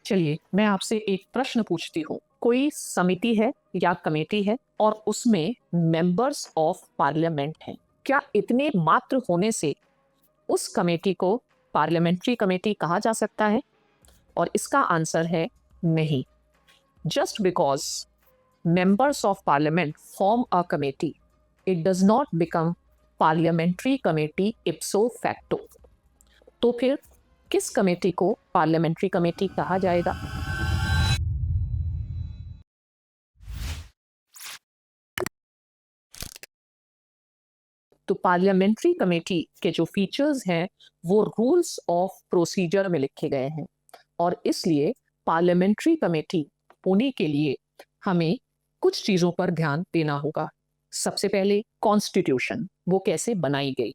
चलिए, मैं आपसे एक प्रश्न पूछती हूँ। कोई समिति है या कमेटी है और उसमें मेंबर्स ऑफ पार्लियामेंट हैं। क्या इतने मात्र होने से उस कमेटी को पार्लियामेंट्री कमेटी कहा जा सकता है? और इसका आंसर है नहीं। Just because members of parliament form a committee, it does not become parliamentary committee ipso facto. तो फिर किस कमेटी को पार्लियामेंट्री कमेटी कहा जाएगा? तो पार्लियामेंट्री कमेटी के जो फीचर्स हैं वो रूल्स ऑफ प्रोसीजर में लिखे गए हैं और इसलिए पार्लियामेंट्री कमेटी होने के लिए हमें कुछ चीजों पर ध्यान देना होगा। सबसे पहले कॉन्स्टिट्यूशन, वो कैसे बनाई गई।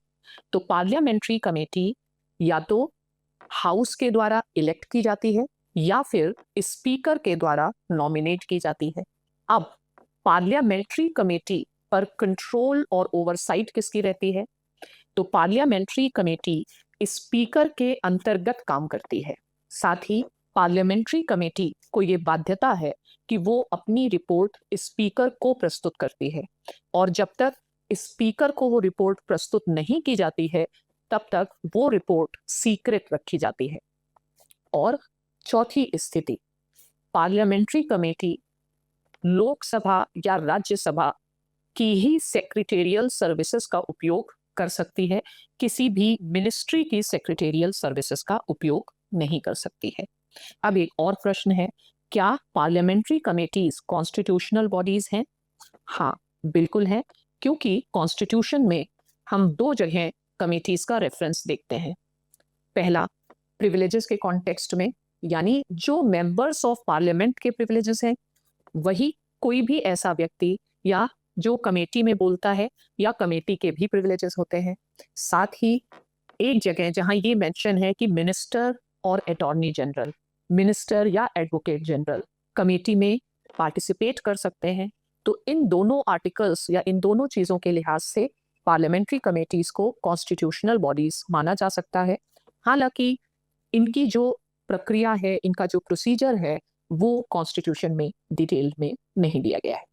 तो पार्लियामेंट्री कमेटी या तो हाउस के द्वारा इलेक्ट की जाती है या फिर स्पीकर के द्वारा नॉमिनेट की जाती है। अब पार्लियामेंट्री कमेटी पर कंट्रोल और ओवरसाइट किसकी रहती है? तो पार्लियामेंट्री कमेटी स्पीकर के अंतर्गत काम करती है। साथ ही पार्लियामेंट्री कमेटी को ये बाध्यता है कि वो अपनी रिपोर्ट स्पीकर को प्रस्तुत करती है और जब तक स्पीकर को वो रिपोर्ट प्रस्तुत नहीं की जाती है तब तक वो रिपोर्ट सीक्रेट रखी जाती है। और चौथी स्थिति, पार्लियामेंट्री कमेटी लोकसभा या राज्यसभा की ही सेक्रेटेरियल सर्विसेज का उपयोग कर सकती है, किसी भी मिनिस्ट्री की सेक्रेटेरियल सर्विसेज का उपयोग नहीं कर सकती है। अब एक और प्रश्न है, क्या पार्लियामेंट्री कमेटीज कॉन्स्टिट्यूशनल बॉडीज हैं? हाँ, बिल्कुल है, क्योंकि कॉन्स्टिट्यूशन में हम दो जगह कमेटीज का रेफरेंस देखते हैं। पहला, प्रिविलेजेस के कॉन्टेक्स्ट में, यानी जो मेंबर्स ऑफ पार्लियामेंट के प्रिविलेजेस हैं वही कोई भी ऐसा व्यक्ति या जो कमेटी में बोलता है या कमेटी के भी प्रिविलेजेस होते हैं। साथ ही एक जगह जहां ये मेंशन है कि मिनिस्टर और अटॉर्नी जनरल, मिनिस्टर या एडवोकेट जनरल कमेटी में पार्टिसिपेट कर सकते हैं। तो इन दोनों आर्टिकल्स या इन दोनों चीज़ों के लिहाज से पार्लियामेंट्री कमेटीज को कॉन्स्टिट्यूशनल बॉडीज माना जा सकता है। हालांकि इनकी जो प्रक्रिया है, इनका जो प्रोसीजर है, वो कॉन्स्टिट्यूशन में डिटेल में नहीं दिया गया है।